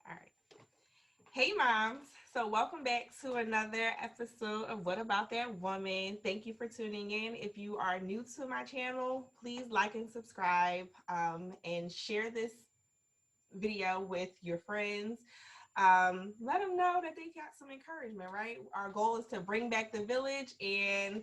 All right. Hey, moms. So, welcome back to another episode of What About That Woman? Thank you for tuning in. If you are new to my channel, please like and subscribe and share this video with your friends. Let them know that they got some encouragement, right? Our goal is to bring back the village. And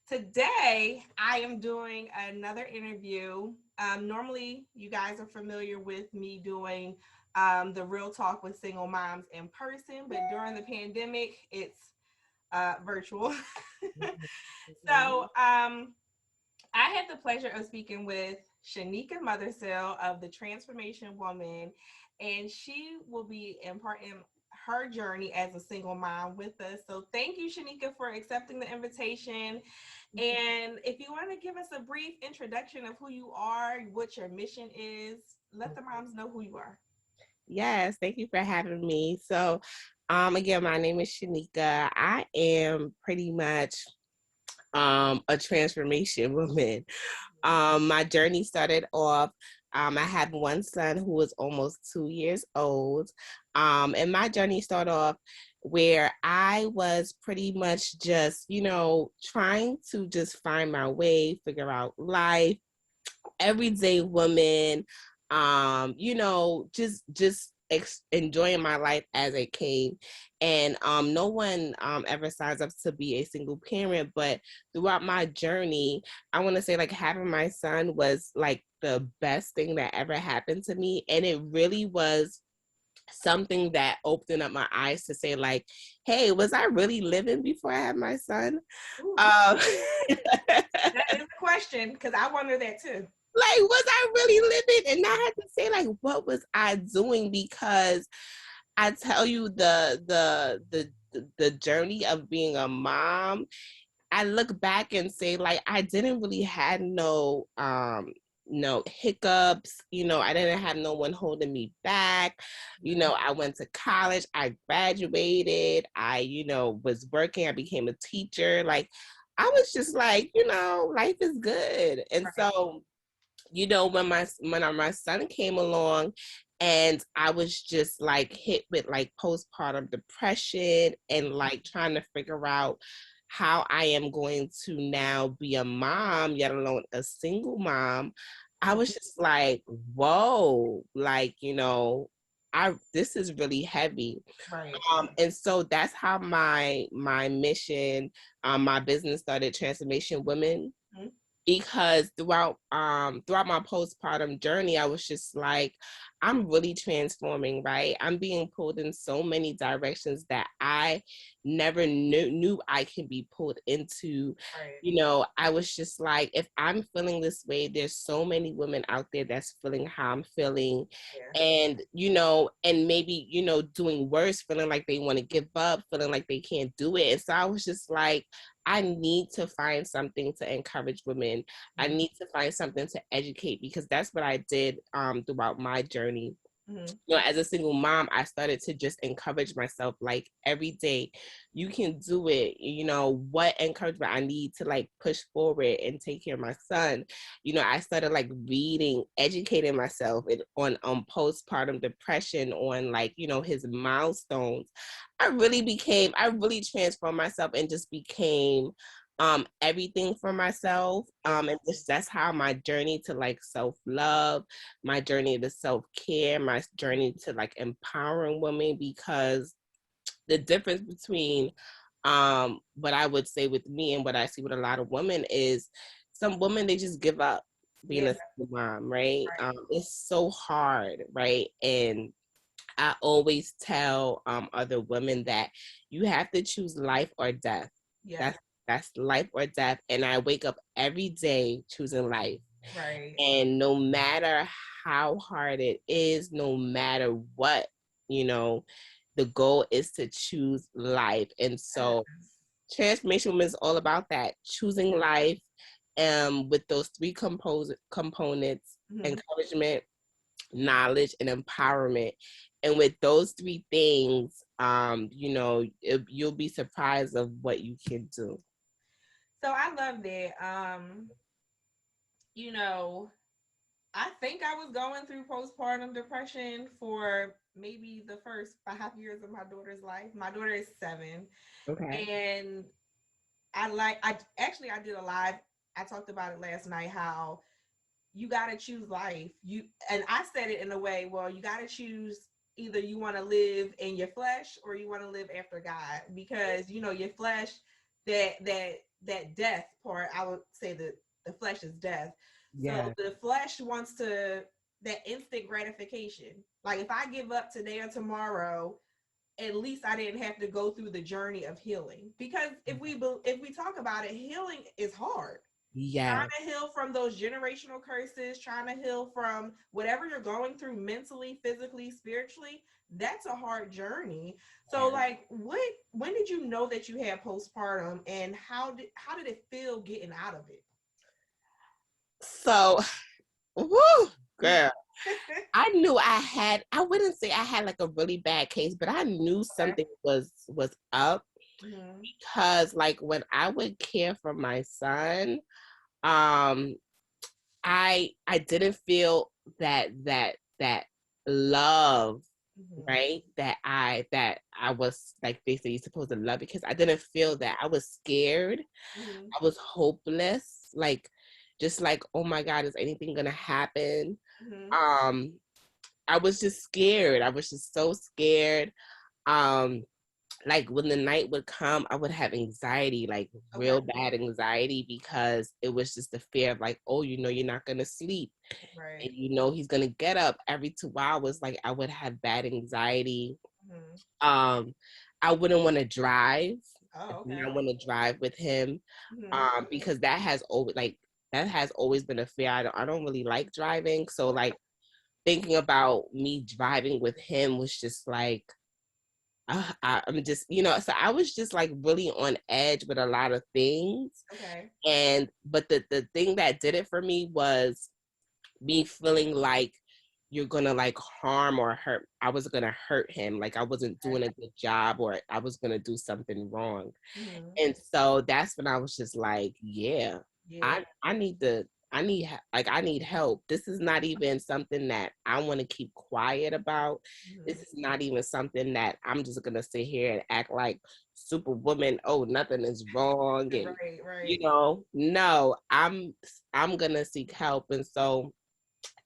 today I am doing another interview. Normally, you guys are familiar with me doing the Real Talk with single moms in person, but during the pandemic, it's virtual. So I had the pleasure of speaking with Shannika Mothersill of the Transformation Woman, and she will be imparting her journey as a single mom with us. So thank you, Shannika, for accepting the invitation. And if you want to give us a brief introduction of who you are, what your mission is, let the moms know who you are. Yes, thank you for having me. So, again, my name is Shannika. I am pretty much a transformation woman. My journey started off. I have one son who is almost 2 years old. And my journey started off where I was pretty much just, trying to just find my way, figure out life, everyday woman, enjoying my life as it came. And no one ever signs up to be a single parent, but throughout my journey, I want to say like having my son was like the best thing that ever happened to me. And it really was something that opened up my eyes to say like, hey, was I really living before I had my son? That is a question, because I wonder that too. Like, was I really living? And I had to say, like, what was I doing? Because I tell you, the journey of being a mom, I look back and say, like, I didn't really have no hiccups. I didn't have no one holding me back. I went to college, I graduated, I was working, I became a teacher. Like, I was just like, life is good. And so when my son came along and I was just like hit with like postpartum depression and like trying to figure out how I am going to now be a mom, yet alone a single mom, I was just like, whoa, like, this is really heavy. Right. And so that's how my mission, my business started, Transformation Women. Mm-hmm. Because throughout my postpartum journey, I was just like, I'm really transforming, right? I'm being pulled in so many directions that I never knew I can be pulled into. Right. I was just like, if I'm feeling this way, there's so many women out there that's feeling how I'm feeling. Yeah. And and maybe doing worse, feeling like they want to give up, feeling like they can't do it. And so I was just like, I need to find something to encourage women. I need to find something to educate, because that's what I did throughout my journey. Mm-hmm. As a single mom, I started to just encourage myself like every day, you can do it. What encouragement I need to like push forward and take care of my son. I started like reading, educating myself on postpartum depression, on like, his milestones. I really transformed myself and just became everything for myself. And just that's how my journey to like self-love, my journey to self-care, my journey to like empowering women. Because the difference between what I would say with me and what I see with a lot of women is some women, they just give up being Yeah. a single mom, right? Right. It's so hard, right? And I always tell other women that you have to choose life or death. Yeah. That's life or death. And I wake up every day choosing life. Right. And no matter how hard it is, no matter what, the goal is to choose life. And so Transformation Woman is all about that, choosing life with those three components: Mm-hmm. encouragement, knowledge, and empowerment. And with those three things, you'll be surprised of what you can do. So I love that. You know, I think I was going through postpartum depression for maybe the first 5 years of my daughter's life. My daughter is 7, Okay. and I did a live. I talked about it last night. How you got to choose life. And I said it in a way. Well, you got to choose, either you want to live in your flesh or you want to live after God, because your flesh, that death part. I would say that the flesh is death. So Yeah. the flesh wants to that instant gratification. Like, if I give up today or tomorrow, at least I didn't have to go through the journey of healing. Because if we talk about it, healing is hard. Yeah. Trying to heal from those generational curses, trying to heal from whatever you're going through mentally, physically, spiritually, that's a hard journey. So, like, when did you know that you had postpartum, and how did it feel getting out of So, woo, it? girl. I knew I wouldn't say I had like a really bad case, but I knew Okay. something was up, Mm-hmm. because like when I would care for my son, um I didn't feel that love, Mm-hmm. right? That I was, like they say you're supposed to love, because I didn't feel that. I was scared. Mm-hmm. I was hopeless. Like, just like, oh my God, is anything gonna happen? Mm-hmm. Um, I was just scared. I was just so scared. Um, like when the night would come, I would have anxiety, like Okay. real bad anxiety, because it was just the fear of like, oh, you're not gonna sleep, Right. and he's gonna get up every 2 hours. Like I would have bad anxiety. Mm-hmm. Um, I wouldn't want to drive. I Oh, do okay. not want to drive with him, Mm-hmm. because that has always been a fear. I don't really like driving, so Okay. like thinking about me driving with him was just like, I'm just, so I was just like really on edge with a lot of things. Okay. But the thing that did it for me was me feeling like you're gonna like harm or hurt. I was gonna hurt him. Like I wasn't Okay. doing a good job, or I was gonna do something wrong. Mm-hmm. And so that's when I was just like, yeah, Yeah. I need to I need help. This is not even something that I want to keep quiet about. This Mm-hmm. is not even something that I'm just gonna sit here and act like superwoman. Oh, nothing is wrong, and Right. Right. no, I'm gonna seek help. And so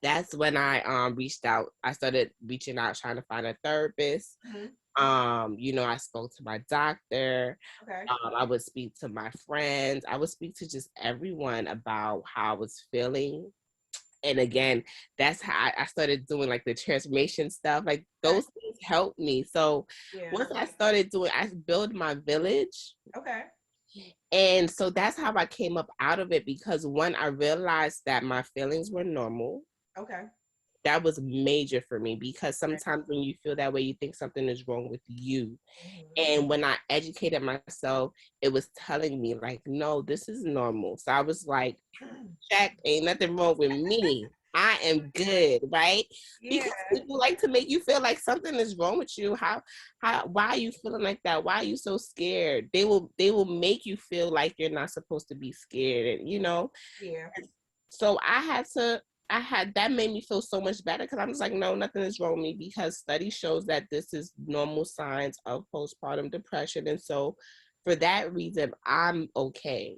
that's when I reached out. I started reaching out, trying to find a therapist. Mm-hmm. I spoke to my doctor. Okay. I would speak to my friends. I would speak to just everyone about how I was feeling. And again, that's how I started doing like the transformation stuff. Like Okay. those things helped me. So Yeah. once I started doing, I built my village. Okay. And so that's how I came up out of it, because when I realized that my feelings were normal, Okay. that was major for me, because Right. sometimes when you feel that way, you think something is wrong with you. Mm-hmm. And when I educated myself, it was telling me, like, no, this is normal. So I was like, check, ain't nothing wrong with me. I am good, right? Yeah. Because people like to make you feel like something is wrong with you. Why are you feeling like that? Why are you so scared? They will make you feel like you're not supposed to be scared, and. Yeah. So I had that made me feel so much better, because I'm just like, no, nothing is wrong with me, because study shows that this is normal signs of postpartum depression. And so for that reason, I'm okay.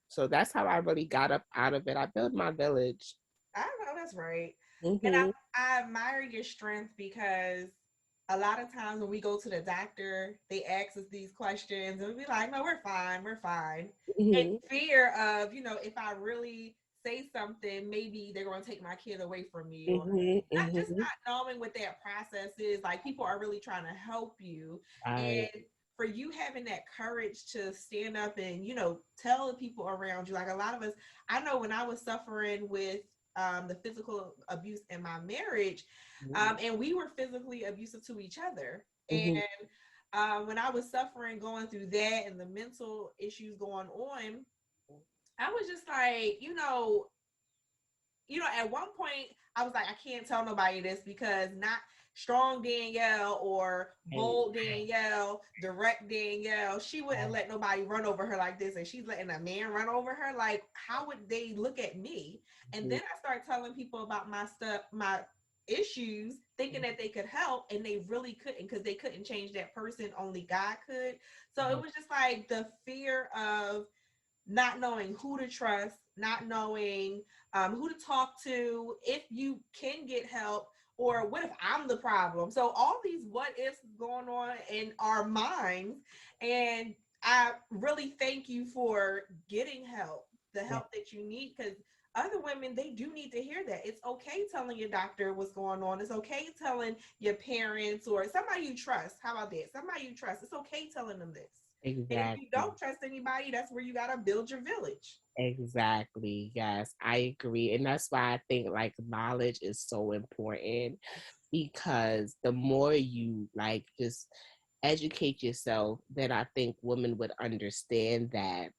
So that's how I really got up out of it. I built my village. I know that's right. And Hmm. I admire your strength, because a lot of times when we go to the doctor, they ask us these questions and we be like, no, we're fine, we're fine. And Hmm. fear of, if I really say something, maybe they're going to take my kid away from me, or Hmm. not, just Hmm. not knowing what that process is. Like, people are really trying to help you. Right. And for you having that courage to stand up and, tell the people around you, like a lot of us, I know when I was suffering with the physical abuse in my marriage, and we were physically abusive to each other. And Hmm. when I was suffering, going through that and the mental issues going on, I was just like, at one point I was like, I can't tell nobody this because not strong Danielle or bold Danielle, direct Danielle, she wouldn't let nobody run over her like this. And she's letting a man run over her. Like, how would they look at me? And then I started telling people about my stuff, my issues, thinking that they could help, and they really couldn't because they couldn't change that person. Only God could. So it was just like the fear of not knowing who to trust, not knowing who to talk to, if you can get help, or what if I'm the problem? So all these what ifs going on in our minds. And I really thank you for getting help, the help that you need, because other women, they do need to hear that. It's okay telling your doctor what's going on. It's okay telling your parents or somebody you trust. How about that? Somebody you trust. It's okay telling them this. And if you Exactly. don't trust anybody, that's where you got to build your village. Exactly. Yes, I agree. And that's why I think like knowledge is so important, because the more you like just educate yourself, then I think women would understand that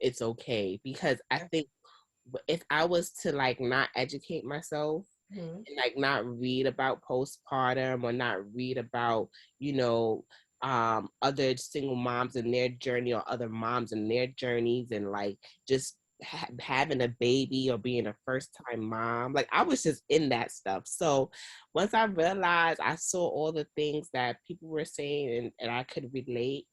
it's okay. Because I think if I was to like not educate myself, Mm-hmm. and like not read about postpartum, or not read about, you know, other single moms and their journey, or other moms and their journeys, and like just having a baby or being a first time mom, like I was just in that stuff. So once I realized, I saw all the things that people were saying, and I could relate,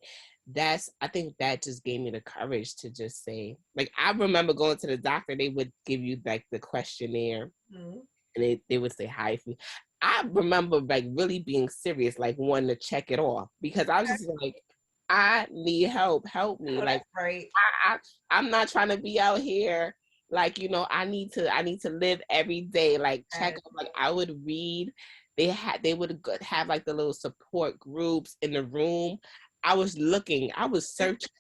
I think that just gave me the courage to just say, like, I remember going to the doctor, they would give you like the questionnaire, Mm-hmm. and they would say hi for you. I remember like really being serious, like wanting to check it off, because I was just like, I need help me. Oh, Like that's right. I I'm not trying to be out here like, I need to live every day, like check Yes. up. Like I would read, they would have like the little support groups in the room. I was looking, I was searching,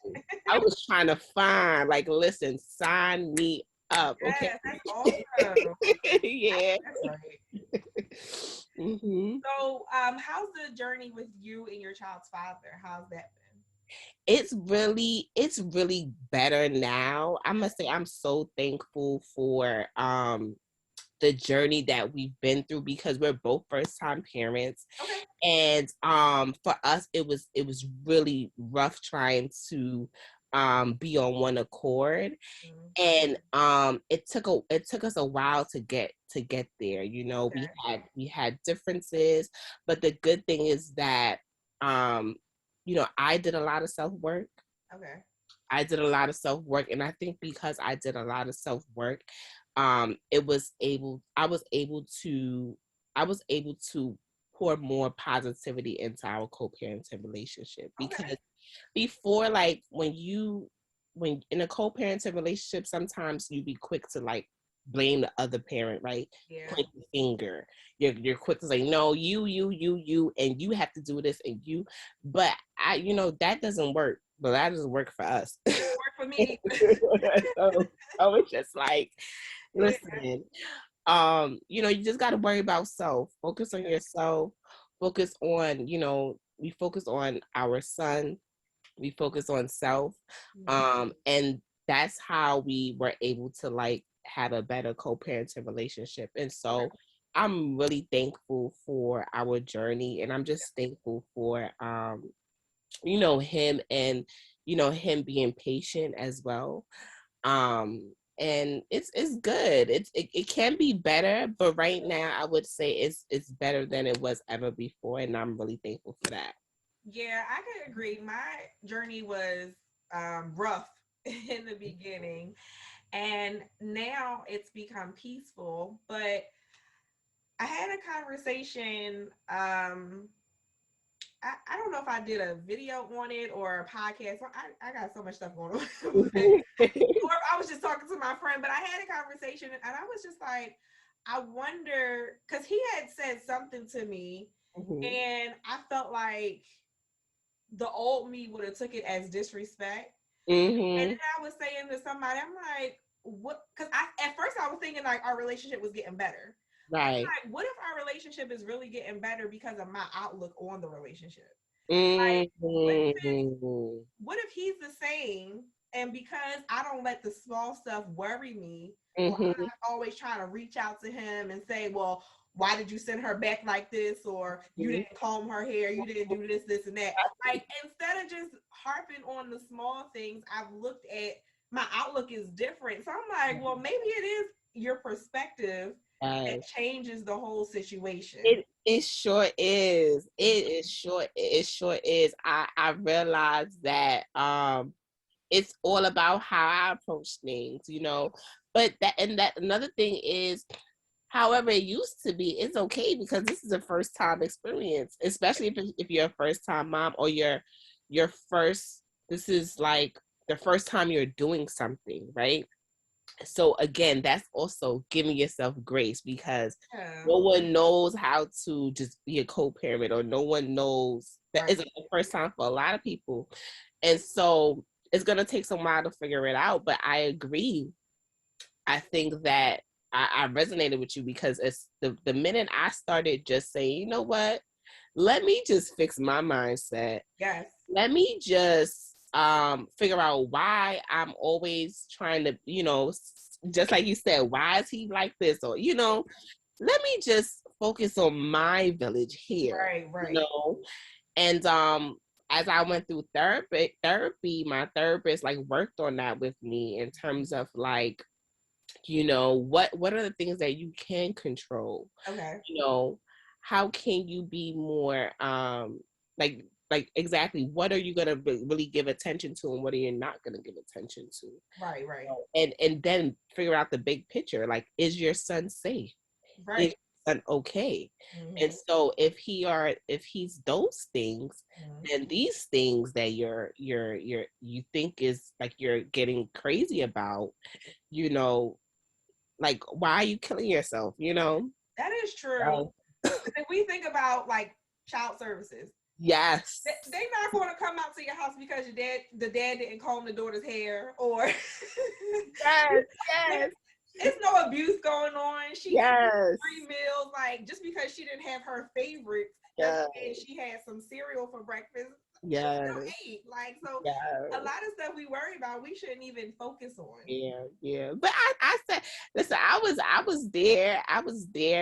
I was trying to find, like, listen, sign me up, okay? Yes, that's awesome. Yeah. That's right. hmm So, how's the journey with you and your child's father? How's that been? It's really better now. I must say I'm so thankful for the journey that we've been through, because we're both first time parents. Okay. And for us, it was really rough trying to be on one accord. Mm-hmm. And it took us a while to get there. Okay. We had differences, but the good thing is that um I did a lot of self-work. Okay. I did a lot of self-work, and I think because I did a lot of self-work, I was able to pour more positivity into our co-parenting relationship. Okay. Because before, like, when in a co-parenting relationship, sometimes you be quick to like blame the other parent, right? Yeah. Point the finger. You're quick to say, no, you, and you have to do this, and you. But that doesn't work. But that doesn't work for us. Work for me. So it's just like, Yeah. listen, you just got to worry about self. Focus on yourself. Focus on, we focus on our son. We focus on self. Mhm. And that's how we were able to like have a better co-parenting relationship. And Okay. so I'm really thankful for our journey, and I'm just thankful for him, and him being patient as well. And it's good. It can be better, but right now I would say it's better than it was ever before, and I'm really thankful for that. Yeah, I can agree. My journey was rough in the beginning, and now it's become peaceful. But I had a conversation. I don't know if I did a video on it or a podcast. I got so much stuff going on. Or I was just talking to my friend, but I had a conversation, and I was just like, I wonder, because he had said something to me, Mhm. and I felt like the old me would have took it as disrespect. And Mhm. then I was saying to somebody, I'm like, what? Because I at first I was thinking like our relationship was getting better. But Right. I'm like, what if our relationship is really getting better because of my outlook on the relationship? Like, what if Mhm. what if he's the same And because I don't let the small stuff worry me, or I'm Mm-hmm. not always trying to reach out to him and say, well, why did you send her back like this? Or you Mm-hmm. didn't comb her hair, you didn't do this, this, and that. Like, instead of just harping on the small things, I've looked at my outlook is different. So I'm like, well, maybe it is your perspective that Yes. changes the whole situation. It sure is. It sure is. I realized that it's all about how I approach things, you know. But that another thing is, however it used to be, it's okay because this is a first time experience, especially if you're a first time mom, or your first, this is like the first time you're doing something, right? So again, that's also giving yourself grace, because Yeah. no one knows how to just be a co-parent, or no one knows that Right. it's the first time for a lot of people. And so it's going to take some while to figure it out. But I agree. I think that I resonated with you, because it's the minute I started just saying, you know what, let me just fix my mindset. Yes. Let me just figure out why I'm always trying to, you know, just like you said, why is he like this? Or, you know, let me just focus on my village here, Right. you Right. know. And as I went through therapy, my therapist like worked on that with me in terms of like, you know, what are the things that you can control? Okay. You know, how can you be more like exactly what are you going to really give attention to, and what are you not going to give attention to? Right. Right. And then figure out the big picture, like, is your son safe? Is Right. your son okay? And Mm-hmm. so if he's those things, Mm-hmm. then these things that you think is like you're getting crazy about, you know, like, why are you killing yourself, you know? That is true. Oh. If we think about like child services, Yes. they're not going to come out to your house because the dad didn't comb the daughter's hair, or Yes, yes, it's no abuse going on. She ate yes, 3 meals. Like, just because she didn't have her favorites doesn't yes, mean she had some cereal for breakfast. She still yes, ate. Like, so a yes. lot of stuff we worry about, we shouldn't even focus on. Yeah, yeah. But I said, listen, I was there,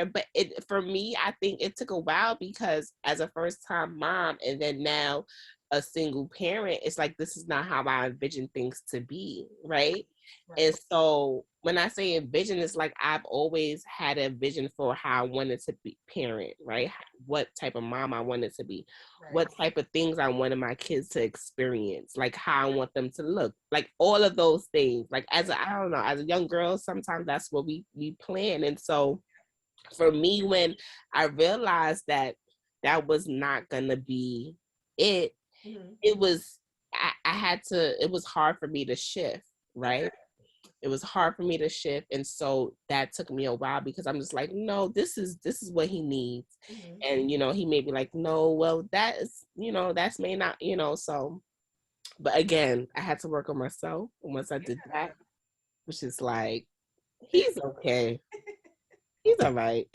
but it for me, I think it took a while, because as a first time mom, and then now a single parent, it's like this is not how I envision things to be, right? Right. And so when I say envision, it's like I've always had a vision for how I wanted to be parent, right? What type of mom I wanted to be, Right. what type of things I wanted my kids to experience, like how I want them to look, like all of those things. Like I don't know, as a young girl, sometimes that's what we plan. And so for me, when I realized that that was not gonna be it, Mm-hmm. it was I had to. It was hard for me to shift, Okay. right? It was hard for me to shift, and so that took me a while, because I'm just like, no, this is what he needs. Mm-hmm. And you know, he may be like, no, well, that is, you know, that's may not, you know. So but again, I had to work on myself, and once I did that, Yeah. which is like, he's okay, he's all right.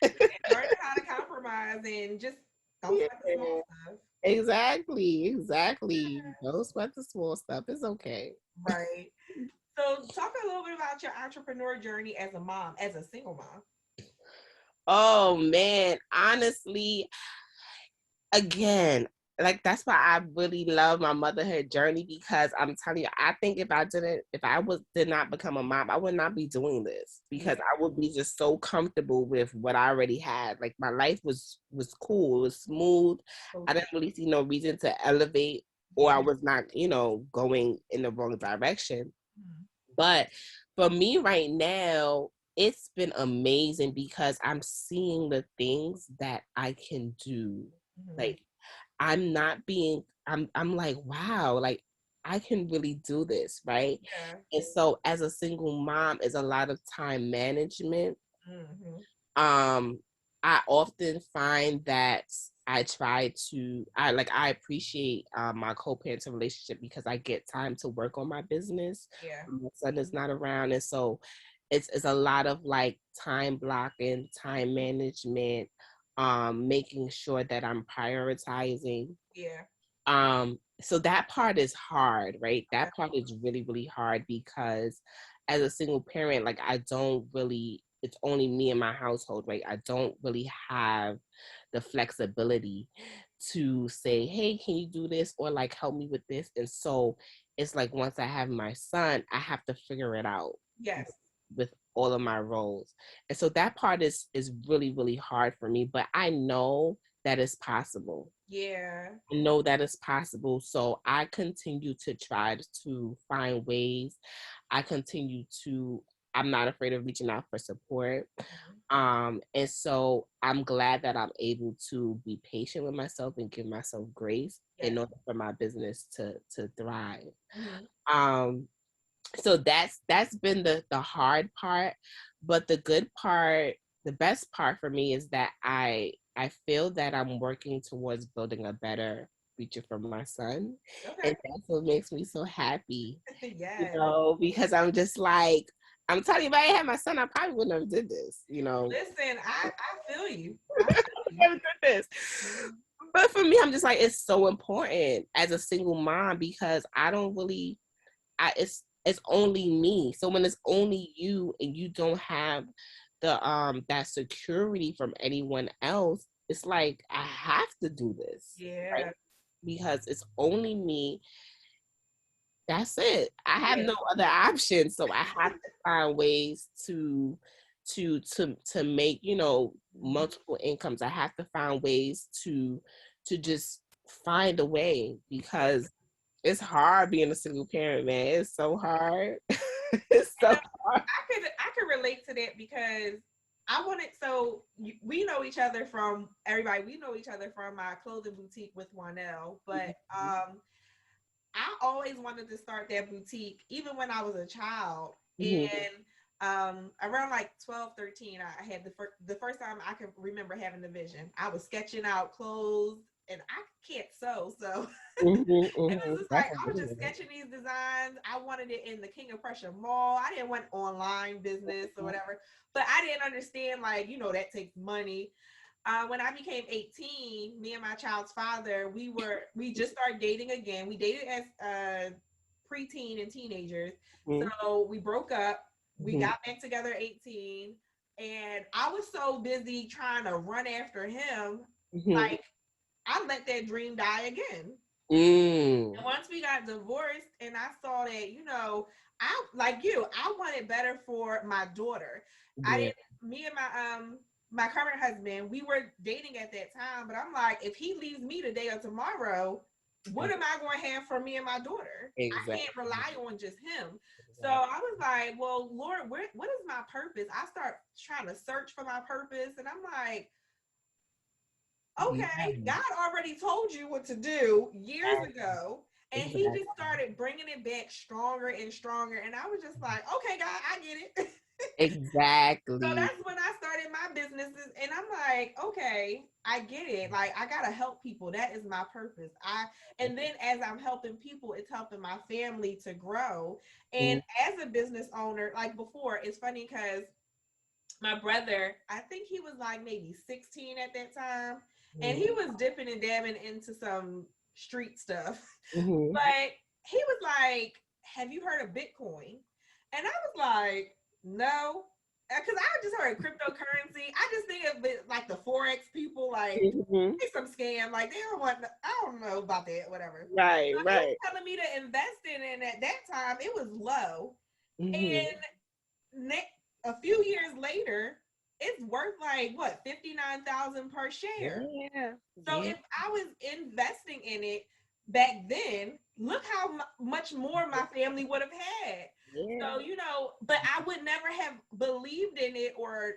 Learning how to compromise and just don't Yeah, sweat the small stuff. exactly, don't sweat the small stuff, it's okay. Right. So talk a little bit about your entrepreneur journey as a mom, as a single mom. Oh man, honestly, again, like that's why I really love my motherhood journey, because I'm telling you, I think if I did not become a mom, I would not be doing this, because Yeah. I would be just so comfortable with what I already had. Like my life was cool, it was smooth. I Okay. didn't really see no reason to elevate, or Yeah. I was not, you know, going in the wrong direction. Mhm. But for me right now, it's been amazing, because I'm seeing the things that I can do. Mhm. Like I'm like, wow, like I can really do this, right? Yeah. And so as a single mom is a lot of time management. Mhm. um I often find that I appreciate my co-parenting relationship, because I get time to work on my business Yeah. when my son is not around. And so it's a lot of like time blocking, time management, making sure that I'm prioritizing, Yeah. So that part is hard, right? That part is really, really hard because as a single parent, like I don't really, it's only me and my household, right? I don't really have the flexibility to say, hey, can you do this? Or like help me with this. And so it's like once I have my son, I have to figure it out. Yes. With all of my roles. And so that part is really, really hard for me, but I know that it's possible. Yeah. I know that it's possible. So I continue to try to find ways. I continue to, I'm not afraid of reaching out for support. And so I'm glad that I'm able to be patient with myself and give myself grace in order for my business to thrive. Um, so that's been the hard part, but the good part, the best part for me is that I feel that I'm working towards building a better future for my son. Okay. And that's what makes me so happy, Yes. because I'm just like, I'm telling you, if I didn't have my son, I probably wouldn't have did this, Listen, I feel you. I feel you. never did this. But for me, I'm just like, it's so important as a single mom because I don't really, it's only me. So when it's only you and you don't have the that security from anyone else, it's like I have to do this, right? Yeah. Because it's only me. That's it. I have Yeah. no other option. So I have to find ways to make, multiple incomes. I have to find ways to just find a way because it's hard being a single parent, man. It's so hard. It's And so hard. I could relate to that because I wanted we know each other from everybody. We know each other from my clothing boutique with Wanell, but I always wanted to start that boutique even when I was a child. Mhm. And around like 12, 13, I had the first time I can remember having the vision. I was sketching out clothes and I can't sew. So Mhm, it was mhm. just That's like I was just amazing. sketching these designs. I wanted it in the King of Prussia Mall. I didn't want online business or whatever, but I didn't understand like that takes money. When I became 18, me and my child's father, we just started dating again. We dated as preteen and teenagers. Mhm, So we broke up. We mhm, got back together at 18, and I was so busy trying to run after him, mhm. like I let that dream die again. Mm. And once we got divorced, and I saw that, I like you, I wanted better for my daughter. I Yeah. didn't. Me and my current husband, we were dating at that time, but I'm like, if he leaves me today or tomorrow, what am I going to have for me and my daughter? I can't Exactly. rely on just him. So Exactly. I was like, well, Lord, what is my purpose? I start trying to search for my purpose, and I'm like, okay, Yeah. God already told you what to do years Yes, ago. And he exactly. just started bringing it back stronger and stronger. And I was just like, okay, God, I get it. So Exactly. that's when I started my businesses. And I'm like, okay, I get it. Like, I got to help people. That is my purpose. And then as I'm helping people, it's helping my family to grow. And Mhm, as a business owner, like before, it's funny because my brother, I think he was like maybe 16 at that time, and mhm, he was dipping and dabbing into some street stuff. mhm. But he was like, "Have you heard of Bitcoin?" And I was like, "No." Because I just heard cryptocurrency. I just think of it like the Forex people, like Mhm. it's some scam. Like they don't want, I don't know about that, whatever. Right, So he was right. telling me to invest in it. And at that time, it was low. Mhm. And a few years later, it's worth like what 59,000 per share. Yeah. So Yeah. if I was investing in it back then, look how much more my family would have had. Yeah. So but I would never have believed in it or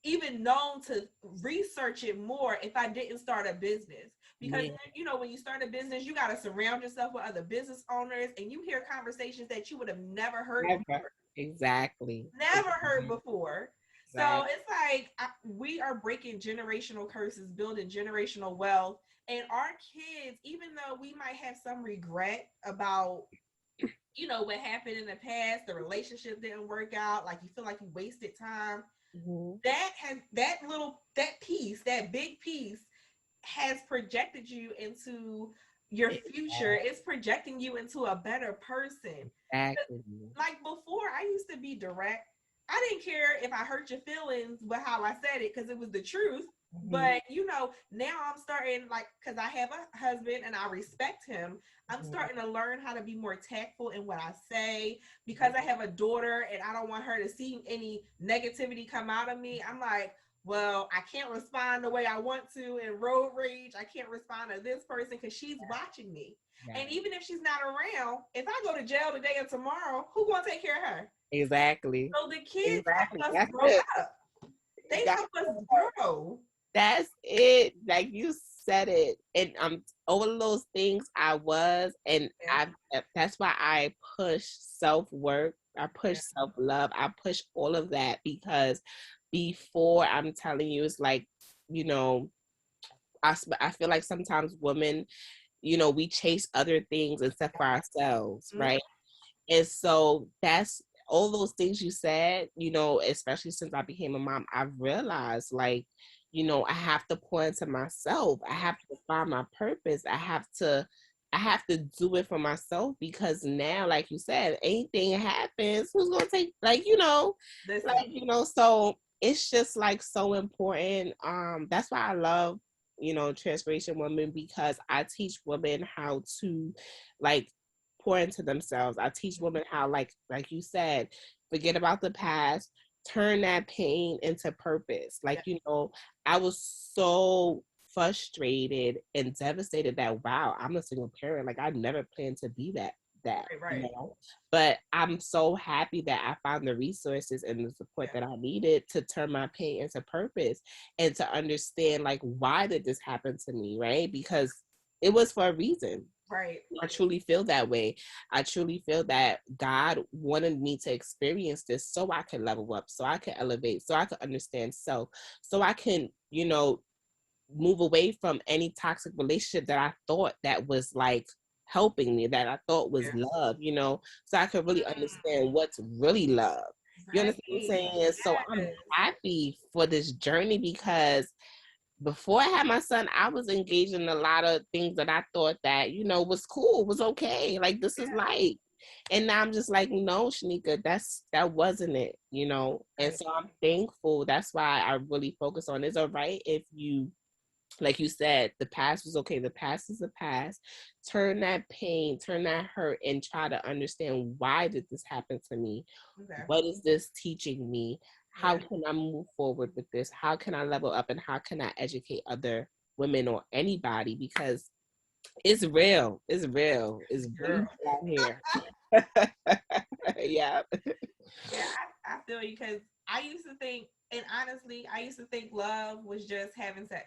even known to research it more if I didn't start a business. Because Yeah. when you start a business, you got to surround yourself with other business owners, and you hear conversations that you would have never heard Never. before. Exactly. Never heard before. So Exactly. it's like we are breaking generational curses, building generational wealth. And our kids, even though we might have some regret about, what happened in the past, the relationship didn't work out, like you feel like you wasted time, Mhm. that piece, that big piece has projected you into your future. It's projecting you into a better person. Exactly. Like before, I used to be direct. I didn't care if I hurt your feelings with how I said it because it was the truth. But now I'm starting, like, because I have a husband and I respect him. I'm starting to learn how to be more tactful in what I say because I have a daughter and I don't want her to see any negativity come out of me. I'm like, well, I can't respond the way I want to in road rage. I can't respond to this person because she's watching me. And even if she's not around, if I go to jail today or tomorrow, who gonna take care of her? Exactly. So the kids Exactly. help us That's grow it. up. They help us grow. That's it. Like you said it. And all of those things I was, and that's why I push self-work. I push self-love. I push all of that because before, I'm telling you, it's like, I feel like sometimes women, we chase other things except for ourselves, right? And so that's all those things you said, especially since I became a mom, I've realized, like, I have to pour into myself. I have to find my purpose. I have to do it for myself because now, like you said, anything happens, who's gonna take, so it's just like so important. That's why I love, Transformation Women, because I teach women how to, like, pour into themselves. I teach women how, like you said, forget about the past, turn that pain into purpose. Like, I was so frustrated and devastated that, wow, I'm a single parent. Like, I never planned to be that. Right. But I'm so happy that I found the resources and the support that I needed to turn my pain into purpose and to understand, like, why did this happen to me, right? Because it was for a reason. Right. I truly feel that way. I truly feel that God wanted me to experience this so I can level up, so I can elevate, so I can understand self, so I can, move away from any toxic relationship that I thought that was like helping me, that I thought was love, so I could really understand what's really love. You understand what I'm saying? And so I'm happy for this journey because before I had my son, I was engaged in a lot of things that I thought that, was cool, was okay. Like, this is life. And now I'm just like, no, Shannika, that wasn't it, And so I'm thankful. That's why I really focus on, it's all right if you, like you said, the past was okay. The past is the past. Turn that pain, turn that hurt, and try to understand, why did this happen to me? What is this teaching me? How can I move forward with this? How can I level up, and how can I educate other women or anybody? Because it's real. It's real. It's really out here. Yeah. Yeah, I feel you because I used to think, and honestly, I used to think love was just having sex.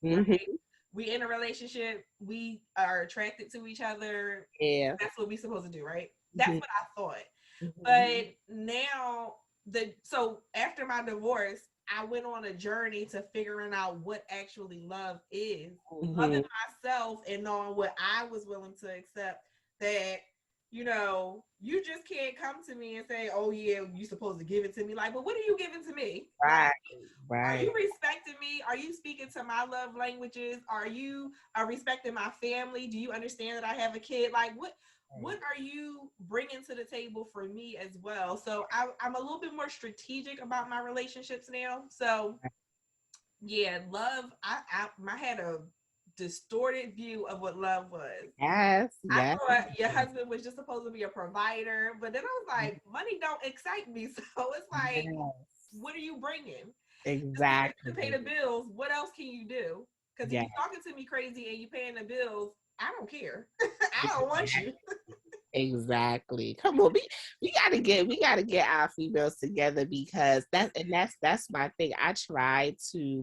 Right? We in a relationship, we are attracted to each other. Yeah. That's what we supposed to do, right? That's what I thought. But now so after my divorce, I went on a journey to figuring out what actually love is. Loving myself and knowing what I was willing to accept, that you just can't come to me and say, oh yeah, you're supposed to give it to me. Like, but what are you giving to me? Right. Are you respecting me? Are you speaking to my love languages? Are you respecting my family? Do you understand that I have a kid? Like, what are you bringing to the table for me as well? So I'm a little bit more strategic about my relationships now. So yeah, love. I had a distorted view of what love was. Yes. I thought your husband was just supposed to be a provider, but then I was like, money don't excite me. So it's like, what are you bringing? Exactly. To pay the bills, what else can you do? Because if you're talking to me crazy and you're paying the bills, I don't care. I don't want you. Exactly. Come on, we gotta get our females together because that's my thing.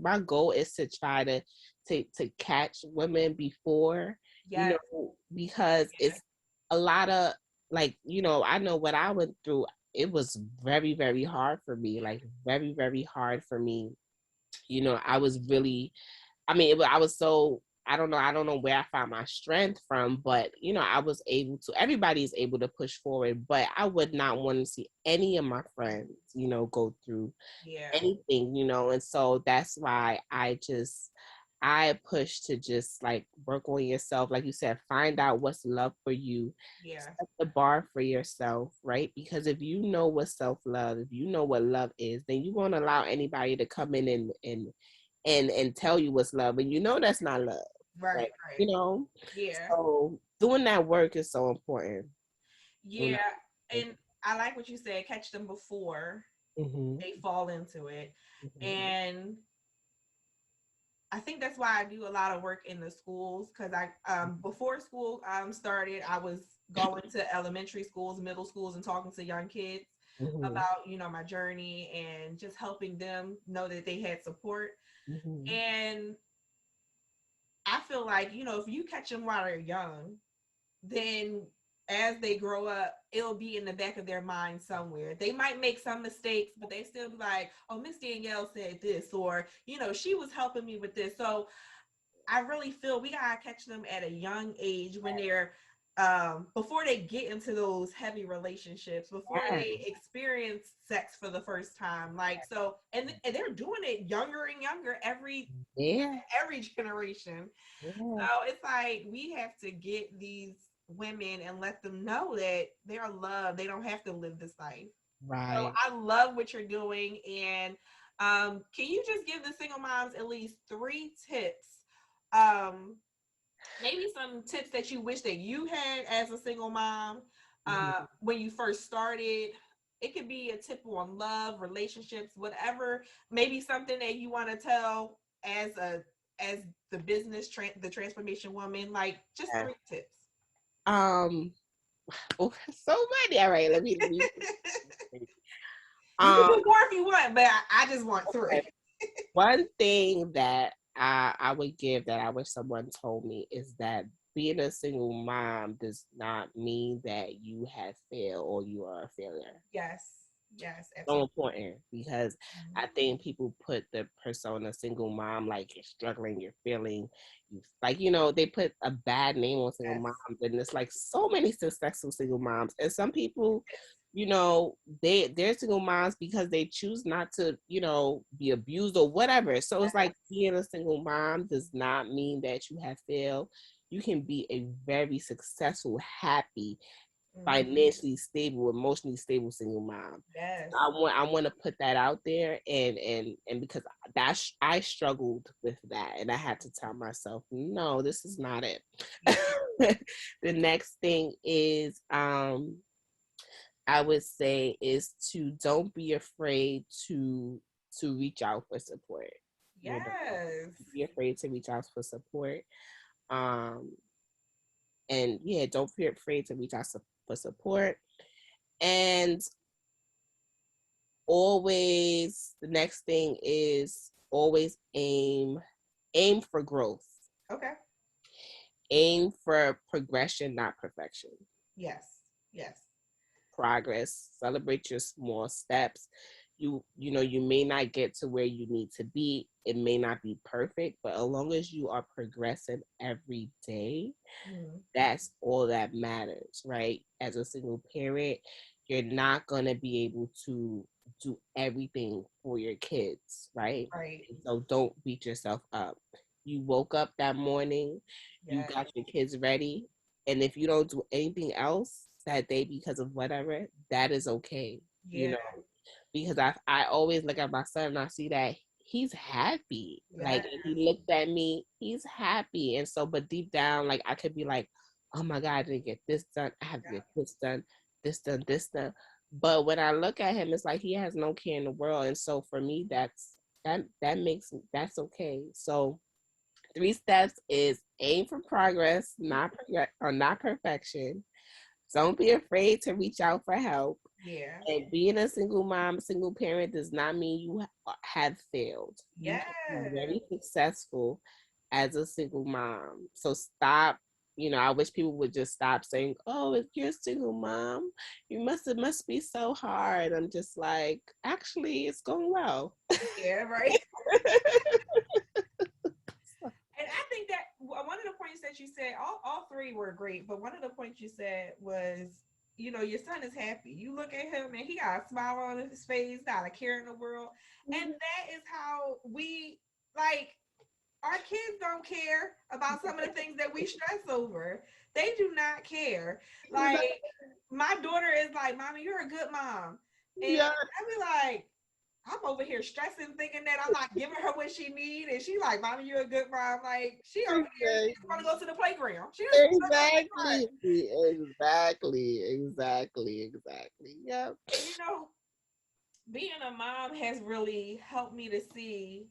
My goal is to try to catch women before, because it's a lot of, like, I know what I went through. It was very, very hard for me, like very, very hard for me. I was really, I was so, I don't know where I found my strength from, but I was able to, everybody is able to push forward, but I would not want to see any of my friends, go through anything, and so that's why I I push to just like work on yourself. Like you said, find out what's love for you. Yeah. Set the bar for yourself, right? Because if you know what self-love, if you know what love is, then you won't allow anybody to come in and tell you what's love. And you know that's not love, right? Right. You Right. know? Yeah. So doing that work is so important. You Yeah. know? And I like what you said. Catch them before Mm-hmm. they fall into it. Mm-hmm. And I think that's why I do a lot of work in the schools because I before school started, I was going to elementary schools, middle schools, and talking to young kids Mm-hmm. about my journey and just helping them know that they had support. Mm-hmm. And I feel like if you catch them while they're young, then as they grow up, it'll be in the back of their mind somewhere. They might make some mistakes, but they still be like, "Oh, Miss Danielle said this," or she was helping me with this. So I really feel we gotta catch them at a young age when they're before they get into those heavy relationships, before Yeah. they experience sex for the first time. Like so, and they're doing it younger and younger Yeah. every generation. Yeah. So it's like we have to get these women and let them know that they're loved. They don't have to live this life. So Right. I love what you're doing. And can you just give the single moms at least 3 tips? Um, Maybe some tips that you wish that you had as a single mom Mm-hmm. when you first started. It could be a tip on love, relationships, whatever. Maybe something that you want to tell as the the transformation woman. Like just Yeah. 3 tips. Um. Oh, so many. All right. Let me. You can Um. do more if you want, but I just want Okay. 3. One thing that I would give that I wish someone told me is that being a single mom does not mean that you have failed or you are a failure. Yes, yes, So absolutely. important because I think people put the persona single mom like you're struggling, you're feeling, they put a bad name on single Yes, moms, and it's like so many successful single moms, and some people, they're single moms because they choose not to, be abused or whatever. So it's like being a single mom does not mean that you have failed. You can be a very successful, happy, financially stable, emotionally stable single mom. yes, I want to put that out there, and because I struggled with that, and I had to tell myself, no, this is not it. yeah, The next thing is, I would say is to don't be afraid to reach out for support. You know, yes, be afraid to reach out for support. Um, and yeah, don't be afraid to reach out for support. And always, the next thing is always aim for growth. okay, Aim for progression, not perfection. yes, yes, Progress. Celebrate your small steps. You may not get to where you need to be. It may not be perfect, but as long as you are progressing every day, mm, that's all that matters, right? As a single parent, you're not going to be able to do everything for your kids, right? right, So don't beat yourself up. You woke up that morning, you yes, got your kids ready, and if you don't do anything else that day because of whatever, that is okay. You yeah, know, because I always look at my son and I see that he's happy. yes, Like he looked at me, he's happy. And so, but deep down, like I could be like, oh my God, I didn't get this done. I have to yeah, get this done, this done, this done. But when I look at him, it's like he has no care in the world. And so for me, that's okay. So 3 steps is aim for progress, not perfection. Don't be afraid to reach out for help, yeah, and being a single mom, single parent does not mean you have failed. You can be yes, very successful as a single mom. So stop. I wish people would just stop saying, "Oh, if you're a single mom, it must be so hard." I'm just like, actually, it's going well. yeah, right. And I think that one of the points that you said, all 3 were great, but one of the points you said was, your son is happy. You look at him and he got a smile on his face, got a care in the world. And that is how we like Our kids don't care about some of the things that we stress over. They do not care. Like my daughter is like, "Mommy, you're a good mom," and Yeah, I be like, I'm over here stressing, thinking that I'm not giving her what she needs, and she like, "Mommy, you're a good mom." Like she over here, she just want to exactly. go to the playground. She just want to go play hard. Exactly. Exactly. Yep. And being a mom has really helped me to see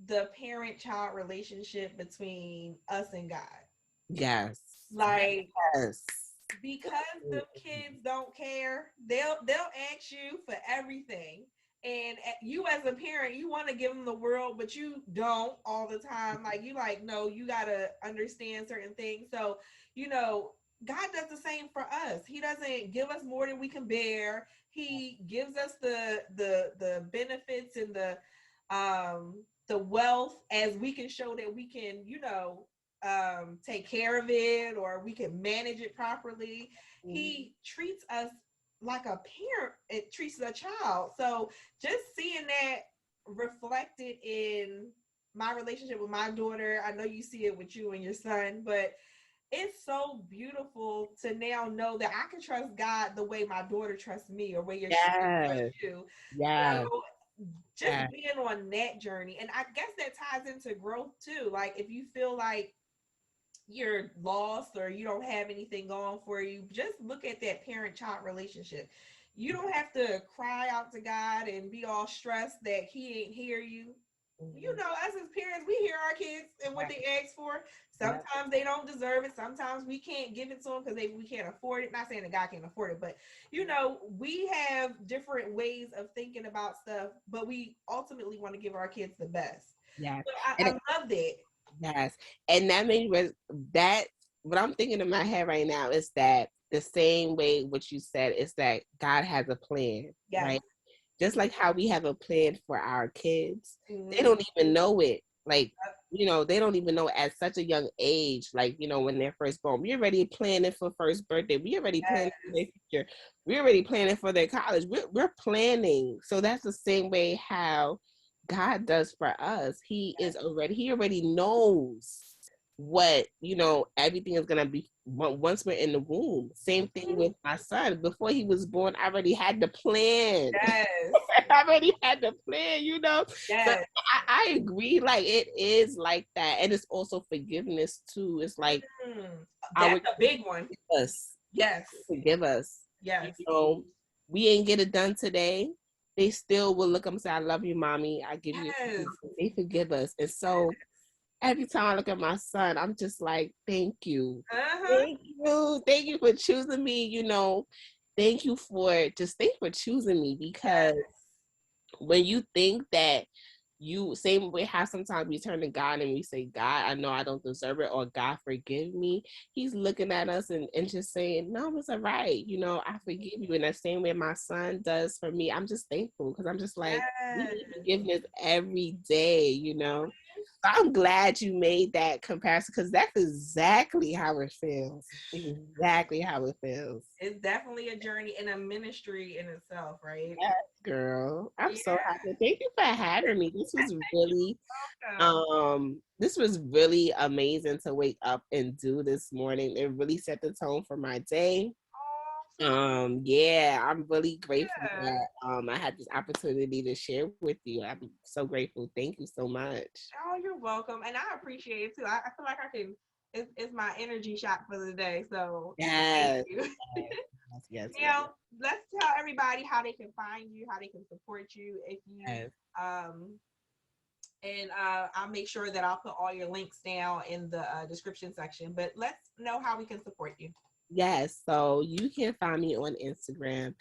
the parent-child relationship between us and God. Yes. Like Yes. because the kids don't care, they'll ask you for everything. And you as a parent, you want to give them the world, but you don't all the time. Like you like, no, you gotta understand certain things. So, you know, God does the same for us. He doesn't give us more than we can bear. He gives us the benefits and the wealth as we can show that we can, take care of it or we can manage it properly. He treats us like a parent, it treats a child. So just seeing that reflected in my relationship with my daughter, I know you see it with you and your son, but it's so beautiful to now know that I can trust God the way my daughter trusts me or way your son trusts Yes. you. Yes. So just Yes. being on that journey, and I guess that ties into growth too. Like if you feel like you're lost or you don't have anything going for you, just look at that parent-child relationship. You don't have to cry out to God and be all stressed that he ain't hear you. Us as parents, we hear our kids and what they ask for. Yep. Sometimes they don't deserve it. Sometimes we can't give it to them because we can't afford it. Not saying the guy can't afford it, but we have different ways of thinking about stuff, but we ultimately want to give our kids the best. Yes. So I And love that. yes. And that made me that what I'm thinking in my head right now is that the same way what you said is that God has a plan, Yes. right? Just like how we have a plan for our kids, they Mm-hmm. don't even know it. Like, they don't even know at such a young age, like, when they're first born. We're already planning for first birthday. We already planning for their future. We're already planning for their college. We're planning. So that's the same way how God does for us. He already knows what everything is gonna be once we're in the womb. Same thing with my son. Before he was born, I already had the plan. Yes. I already had the plan. So Yes. I agree. Like it is like that, and it's also forgiveness too. It's like Mm. our That's a big one. us Yes. forgive us. You Yes. know, we ain't get it done today. They still will look up and say, "I love you, mommy. I give you." Yes. They forgive us, and so every time I look at my son, I'm just like, thank you. Uh-huh. Thank you. Thank you for choosing me. Thank you for choosing me because when you think that same way how sometimes we turn to God and we say, God, I know I don't deserve it, or God forgive me. He's looking at us and just saying, no, it's all right. I forgive you. And the same way my son does for me, I'm just thankful because I'm just like, we Yes. need forgiveness every day. So I'm glad you made that comparison because that's exactly how it feels. Exactly how it feels. It's definitely a journey and a ministry in itself, right? Yes, girl. I'm Yeah. so happy. Thank you for having me. Welcome. This was really amazing to wake up and do this morning. It really set the tone for my day. Oh, Yeah, I'm really grateful yeah. that I had this opportunity to share with you. I'm so grateful. Thank you so much. Oh, you're welcome. And I appreciate it too. I feel like I can, it's my energy shot for the day. So thank Yes. you. Yes. Now, let's tell everybody how they can find you, how they can support you if you Yes. um and I'll make sure that I'll put all your links down in the description section. But let's know how we can support you. Yes. So you can find me on Instagram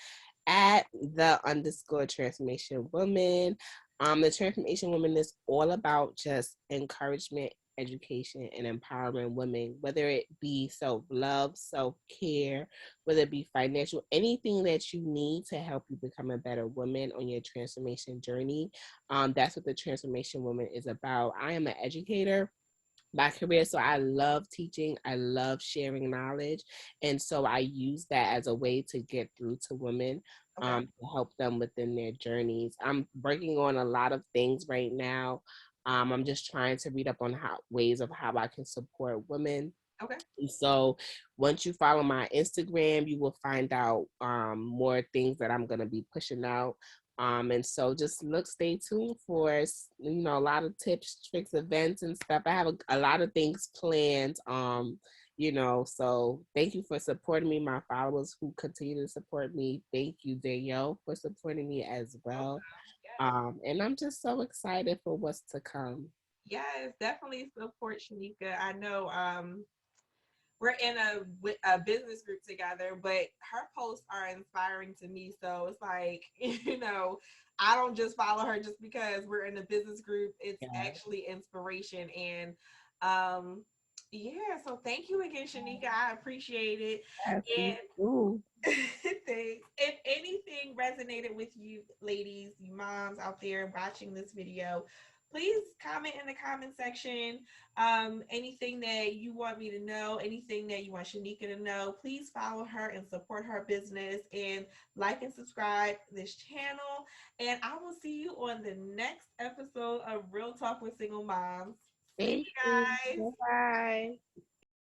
at _transformation woman. The transformation woman is all about just encouragement, education, and empowering women, whether it be self-love, self-care, whether it be financial, anything that you need to help you become a better woman on your transformation journey. That's what the transformation woman is about. I am an educator my career. So I love teaching. I love sharing knowledge. And so I use that as a way to get through to women, Okay. to help them within their journeys. I'm working on a lot of things right now. I'm just trying to read up on how ways of how I can support women. Okay. And so once you follow my Instagram, you will find out more things that I'm gonna be pushing out. And so just stay tuned for a lot of tips, tricks, events, and stuff. I have a lot of things planned. So thank you for supporting me, my followers who continue to support me. Thank you, Danielle, for supporting me as Oh, well. yes. And I'm just so excited for what's to come. Yes, definitely support Shannika. I know we're in a business group together, but her posts are inspiring to me. So it's like, I don't just follow her just because we're in a business group. It's Yeah, actually inspiration. And um, yeah, so thank you again, Shanika. I appreciate it. yes, me And too. thanks. If anything resonated with you, ladies, you moms out there watching this video, please comment in the comment section. Anything that you want me to know, anything that you want Shanika to know, please follow her and support her business and like and subscribe this channel. And I will see you on the next episode of Real Talk with Single Moms. See Thank you you. guys. Bye bye.